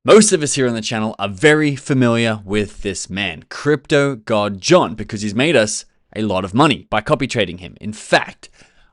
Most of us here on the channel are very familiar with this man, CryptoGodJohn, because he's made us a lot of money by copy trading him. In fact,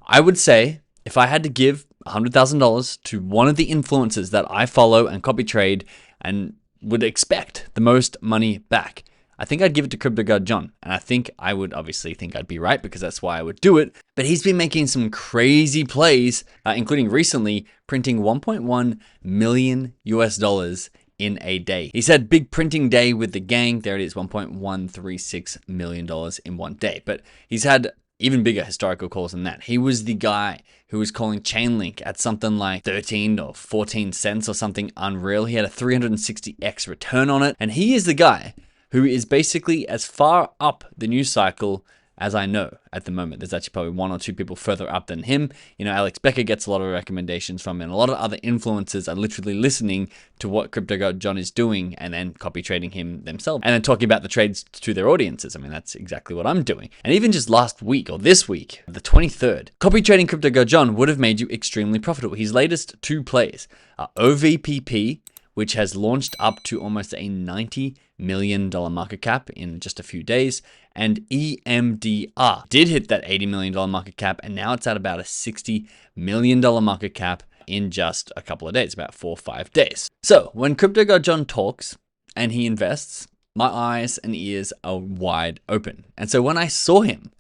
I would say if I had to give $100,000 to one of the influencers that I follow and copy trade and would expect the most money back, I think I'd give it to CryptoGodJohn. And I think I would obviously think I'd be right because that's why I would do it. But he's been making some crazy plays, including recently printing 1.1 million US dollars in a day. He said big printing day with the gang. There it is, $1.136 million in one day. But he's had even bigger historical calls than that. He was the guy who was calling Chainlink at something like 13 or 14 cents or something unreal. He had a 360x return on it. And he is the guy who is basically as far up the news cycle as I know at the moment. There's actually probably one or two people further up than him. You know, Alex Becker gets a lot of recommendations from him, and a lot of other influencers are literally listening to what CryptoGodJohn is doing and then copy trading him themselves and then talking about the trades to their audiences. I mean, that's exactly what I'm doing. And even just last week or this week, the 23rd, copy trading CryptoGodJohn would have made you extremely profitable. His latest two plays are OVPP, which has launched up to almost a $90 million market cap in just a few days, and EMDR did hit that $80 million market cap, and now it's at about a $60 million market cap in just a couple of days, about 4 or 5 days. So when CryptoGodJohn talks and he invests, my eyes and ears are wide open. And so when I saw him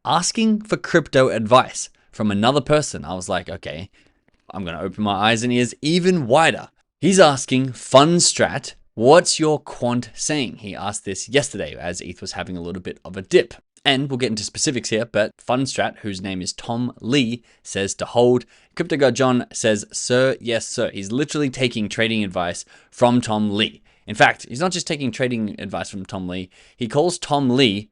asking for crypto advice from another person, I was like, okay, I'm going to open my eyes and ears even wider. He's asking Fundstrat, what's your quant saying? He asked this yesterday as ETH was having a little bit of a dip. And we'll get into specifics here, but Fundstrat, whose name is Tom Lee, says to hold. CryptoGodJohn says, sir, yes, sir. He's literally taking trading advice from Tom Lee. In fact, he's not just taking trading advice from Tom Lee. He calls Tom Lee,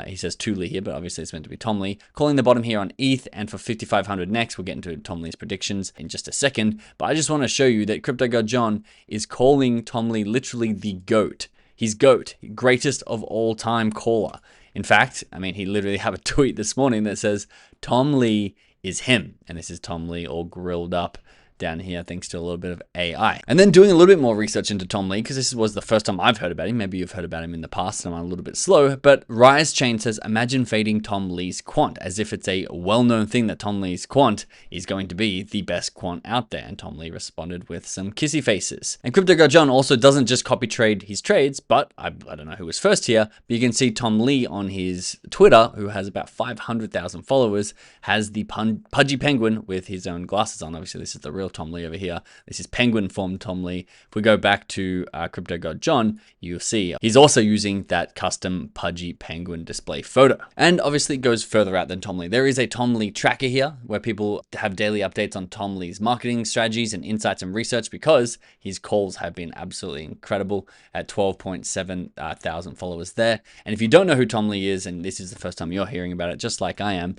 he says to Lee here, but obviously it's meant to be Tom Lee, calling the bottom here on ETH and for 5,500 next. We'll get into Tom Lee's predictions in just a second, but I just want to show you that CryptoGodJohn is calling Tom Lee literally the GOAT. He's GOAT, greatest of all time caller. In fact, I mean, he literally have a tweet this morning that says, Tom Lee is him. And this is Tom Lee all grilled up down here thanks to a little bit of AI. And then doing a little bit more research into Tom Lee, because this was the first time I've heard about him. Maybe you've heard about him in the past and I'm a little bit slow, but Rise Chain says, imagine fading Tom Lee's quant, as if it's a well-known thing that Tom Lee's quant is going to be the best quant out there. And Tom Lee responded with some kissy faces. And CryptoGodJohn also doesn't just copy trade his trades, but I don't know who was first here, but you can see Tom Lee on his Twitter, who has about 500,000 followers, has the pudgy penguin with his own glasses on. Obviously, this is the real Tom Lee over here. This is penguin form Tom Lee. If we go back to CryptoGodJohn, you'll see he's also using that custom pudgy penguin display photo. And obviously it goes further out than Tom Lee. There is a Tom Lee tracker here where people have daily updates on Tom Lee's marketing strategies and insights and research, because his calls have been absolutely incredible at 12.7 thousand followers there. And if you don't know who Tom Lee is, and this is the first time you're hearing about it, just like I am,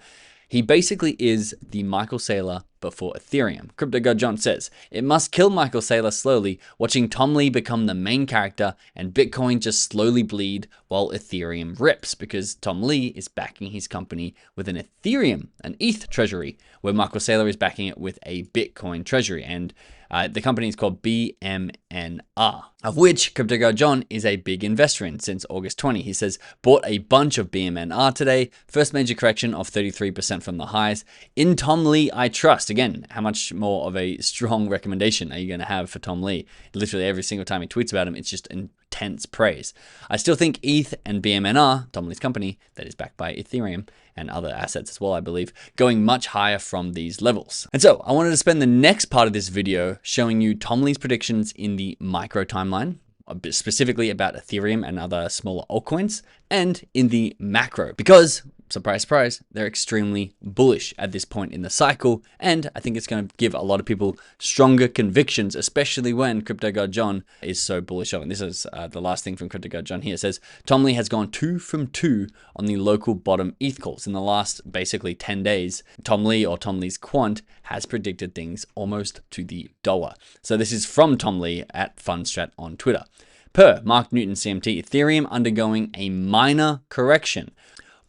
he basically is the Michael Saylor before Ethereum. CryptoGodJohn says, it must kill Michael Saylor slowly, watching Tom Lee become the main character and Bitcoin just slowly bleed while Ethereum rips, because Tom Lee is backing his company with an Ethereum, an ETH treasury, where Michael Saylor is backing it with a Bitcoin treasury. And the company is called BMNR, of which CryptoGodJohn is a big investor in since August 20. He says, bought a bunch of BMNR today. First major correction of 33% from the highs. In Tom Lee, I trust. Again, how much more of a strong recommendation are you going to have for Tom Lee? Literally every single time he tweets about him, it's just intense praise. I still think ETH and BMNR, Tom Lee's company, that is backed by Ethereum and other assets as well, I believe, going much higher from these levels. And so I wanted to spend the next part of this video showing you Tom Lee's predictions in the micro timeline, specifically about Ethereum and other smaller altcoins, and in the macro, because surprise, surprise, they're extremely bullish at this point in the cycle. And I think it's going to give a lot of people stronger convictions, especially when CryptoGodJohn is so bullish on it. This is the last thing from CryptoGodJohn here. It says, Tom Lee has gone 2 from 2 on the local bottom ETH calls. In the last basically 10 days, Tom Lee or Tom Lee's quant has predicted things almost to the dollar. So this is from Tom Lee at Fundstrat on Twitter. Per Mark Newton CMT, Ethereum undergoing a minor correction.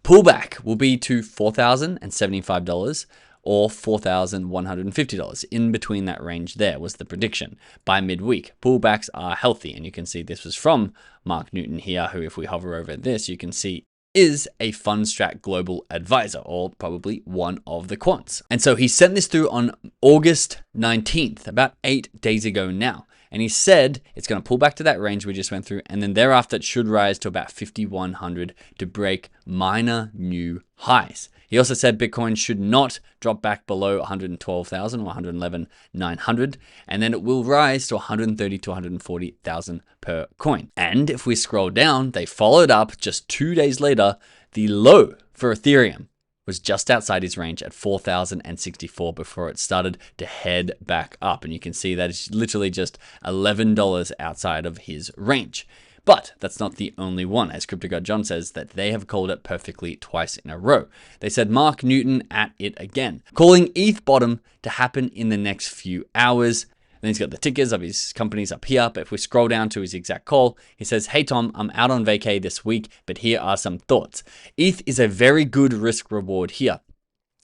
Pullback will be to $4,075 or $4,150. In between that range there was the prediction. By midweek, pullbacks are healthy. And you can see this was from Mark Newton here, who, if we hover over this, you can see is a Fundstrat global advisor, or probably one of the quants. And so he sent this through on August 19th, about 8 days ago now. And he said it's going to pull back to that range we just went through, and then thereafter it should rise to about 5,100 to break minor new highs. He also said Bitcoin should not drop back below 112,000 or 111,900, and then it will rise to 130 to 140,000 per coin. And if we scroll down, they followed up just 2 days later. The low for Ethereum was just outside his range at 4,064 before it started to head back up. And you can see that it's literally just $11 outside of his range. But that's not the only one, as CryptoGodJohn says that they have called it perfectly twice in a row. They said Mark Newton at it again, calling ETH bottom to happen in the next few hours. And he's got the tickers of his companies up here. But if we scroll down to his exact call, he says, "Hey Tom, I'm out on vacay this week, but here are some thoughts. ETH is a very good risk reward here.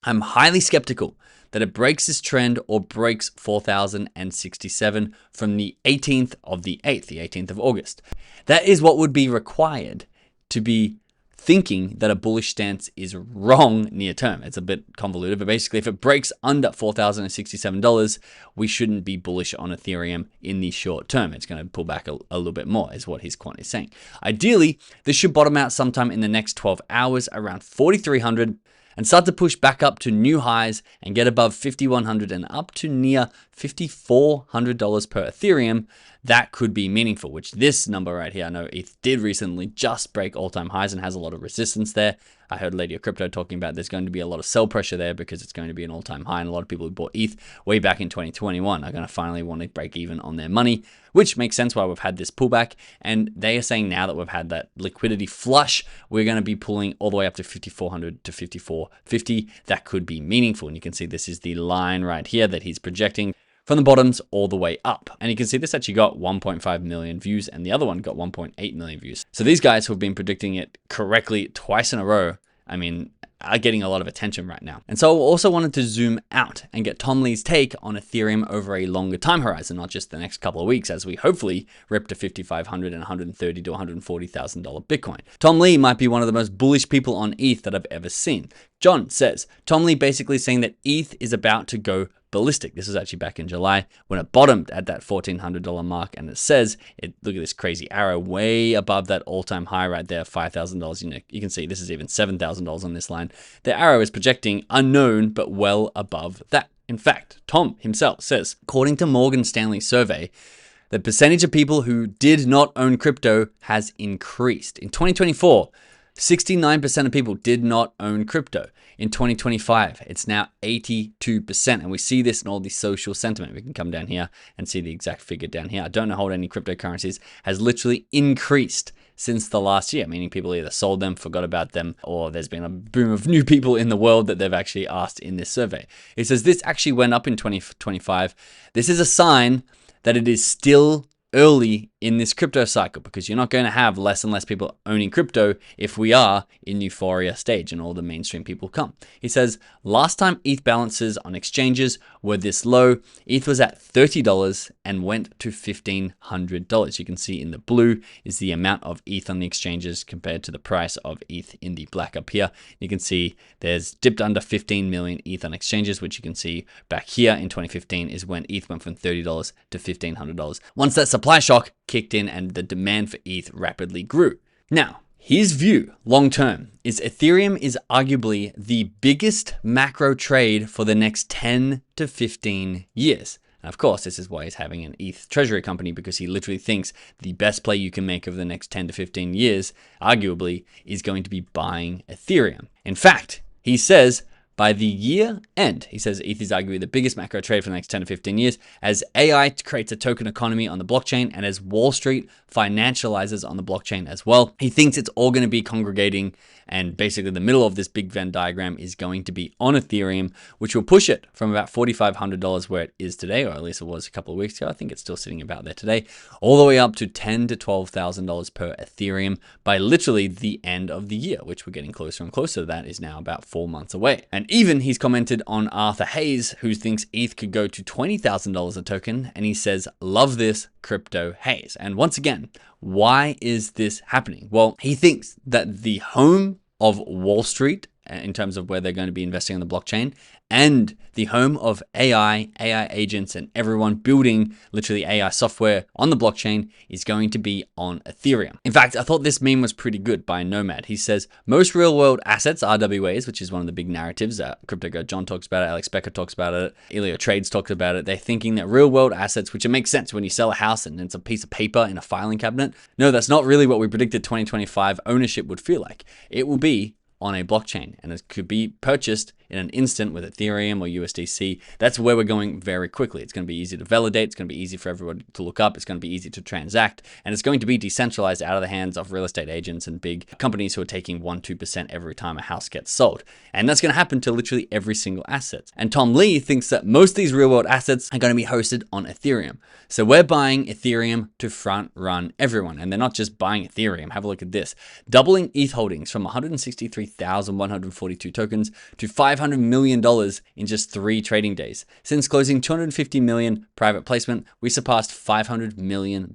I'm highly skeptical that it breaks this trend or breaks 4,067 from the 18th of the 8th, the 18th of August. That is what would be required to be thinking that a bullish stance is wrong near term. It's a bit convoluted, but basically if it breaks under $4,067, we shouldn't be bullish on Ethereum in the short term. It's going to pull back a little bit more is what his quant is saying. Ideally, this should bottom out sometime in the next 12 hours around 4,300 and start to push back up to new highs and get above 5,100 and up to near $5,400 per Ethereum. That could be meaningful, which this number right here, I know ETH did recently just break all-time highs and has a lot of resistance there. I heard Lady of Crypto talking about there's going to be a lot of sell pressure there because it's going to be an all-time high, and a lot of people who bought ETH way back in 2021 are going to finally want to break even on their money, which makes sense why we've had this pullback. And they are saying now that we've had that liquidity flush, we're going to be pulling all the way up to 5,400 to 5,450. That could be meaningful. And you can see this is the line right here that he's projecting from the bottoms all the way up. And you can see this actually got 1.5 million views and the other one got 1.8 million views. So these guys who have been predicting it correctly twice in a row, I mean, are getting a lot of attention right now. And so I also wanted to zoom out and get Tom Lee's take on Ethereum over a longer time horizon, not just the next couple of weeks, as we hopefully rip to $5,500 and $130,000 to $140,000 Bitcoin. Tom Lee might be one of the most bullish people on ETH that I've ever seen. John says, Tom Lee basically saying that ETH is about to go ballistic. This was actually back in July when it bottomed at that $1,400 mark, and it says, look at this crazy arrow way above that all-time high right there, $5,000. You can see this is even $7,000 on this line. The arrow is projecting unknown, but well above that. In fact, Tom himself says, according to Morgan Stanley's survey, the percentage of people who did not own crypto has increased. In 2024, 69% of people did not own crypto. In 2025, it's now 82%. And we see this in all the social sentiment. We can come down here and see the exact figure down here. I don't know hold any cryptocurrencies has literally increased since the last year, meaning people either sold them, forgot about them, or there's been a boom of new people in the world that they've actually asked in this survey. It says this actually went up in 2025. This is a sign that it is still early in this crypto cycle, because you're not going to have less and less people owning crypto if we are in euphoria stage and all the mainstream people come. He says, last time ETH balances on exchanges were this low, ETH was at $30 and went to $1,500. You can see in the blue is the amount of ETH on the exchanges compared to the price of ETH in the black up here. You can see there's dipped under 15 million ETH on exchanges, which you can see back here in 2015 is when ETH went from $30 to $1,500. Once that supply shock kicked in and the demand for ETH rapidly grew. Now, his view long term is Ethereum is arguably the biggest macro trade for the next 10 to 15 years. And of course, this is why he's having an ETH treasury company, because he literally thinks the best play you can make over the next 10 to 15 years, arguably, is going to be buying Ethereum. In fact, he says, by the year end, he says ETH is arguably the biggest macro trade for the next 10 to 15 years as AI creates a token economy on the blockchain and as Wall Street financializes on the blockchain as well. He thinks it's all going to be congregating, and basically the middle of this big Venn diagram is going to be on Ethereum, which will push it from about $4,500 where it is today, or at least it was a couple of weeks ago. I think it's still sitting about there today, all the way up to $10,000 to $12,000 per Ethereum by literally the end of the year, which we're getting closer and closer to. That is now about 4 months away. And And even he's commented on Arthur Hayes, who thinks ETH could go to $20,000 a token. And he says, love this, Crypto Hayes. And once again, why is this happening? Well, he thinks that the home of Wall Street, in terms of where they're going to be investing on the blockchain, and the home of AI agents, and everyone building literally AI software on the blockchain is going to be on Ethereum. In fact, I thought this meme was pretty good by Nomad. He says, most real world assets, RWAs, which is one of the big narratives that CryptoGodJohn talks about it, Alex Becker talks about it, Elio Trades talks about it. They're thinking that real world assets, which it makes sense when you sell a house and it's a piece of paper in a filing cabinet. No, that's not really what we predicted 2025 ownership would feel like. It will be on a blockchain, and it could be purchased in an instant with Ethereum or USDC. That's where we're going very quickly. It's going to be easy to validate. It's going to be easy for everyone to look up. It's going to be easy to transact, and it's going to be decentralized out of the hands of real estate agents and big companies who are taking 1-2% every time a house gets sold. And that's going to happen to literally every single asset. And Tom Lee thinks that most of these real world assets are going to be hosted on Ethereum. So we're buying Ethereum to front run everyone. And they're not just buying Ethereum. Have a look at this. Doubling ETH holdings from 163,142 tokens to $500 million in just 3 trading days. Since closing 250 million private placement, we surpassed $500 million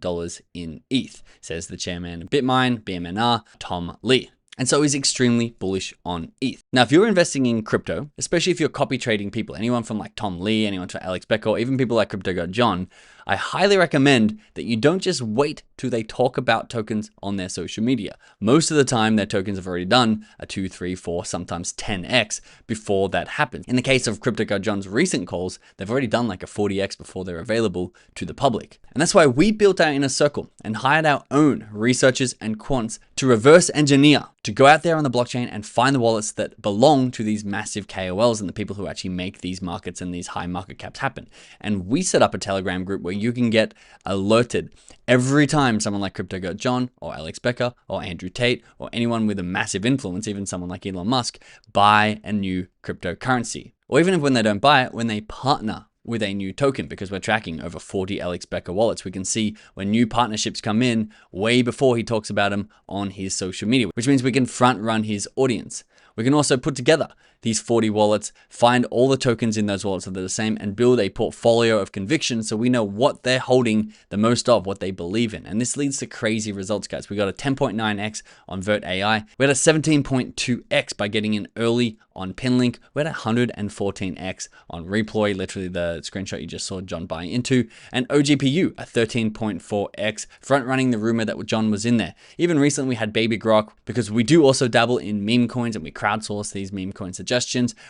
in ETH, says the chairman of BMNR, Tom Lee. And so he's extremely bullish on ETH. Now, if you're investing in crypto, especially if you're copy trading people, anyone from like Tom Lee, anyone from Alex Becker, or even people like CryptoGodJohn, I highly recommend that you don't just wait till they talk about tokens on their social media. Most of the time, their tokens have already done a 2, 3, 4, sometimes 10x before that happens. In the case of CryptoGodJohn's recent calls, they've already done like a 40x before they're available to the public. And that's why we built our inner circle and hired our own researchers and quants to reverse engineer, to go out there on the blockchain and find the wallets that belong to these massive KOLs and the people who actually make these markets and these high market caps happen. And we set up a Telegram group where you can get alerted every time someone like CryptoGodJohn or Alex Becker or Andrew Tate or anyone with a massive influence, even someone like Elon Musk, buy a new cryptocurrency. Or even if when they don't buy it, when they partner with a new token, because we're tracking over 40 Alex Becker wallets. We can see when new partnerships come in way before he talks about them on his social media, which means we can front run his audience. We can also put together these 40 wallets, find all the tokens in those wallets that are the same, and build a portfolio of conviction so we know what they're holding the most of, what they believe in. And this leads to crazy results, guys. We got a 10.9x on Vert AI. We had a 17.2x by getting in early on Pinlink. We had 114x on Reploy, literally the screenshot you just saw John buy into, and OGPU, a 13.4x, front running the rumor that John was in there. Even recently we had Baby Grok, because we do also dabble in meme coins and we crowdsource these meme coin suggestions.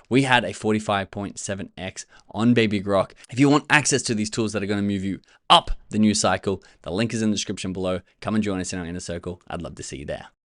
We had a 45.7x on Baby Grok. If you want access to these tools that are going to move you up the news cycle, the link is in the description below. Come and join us in our inner circle. I'd love to see you there.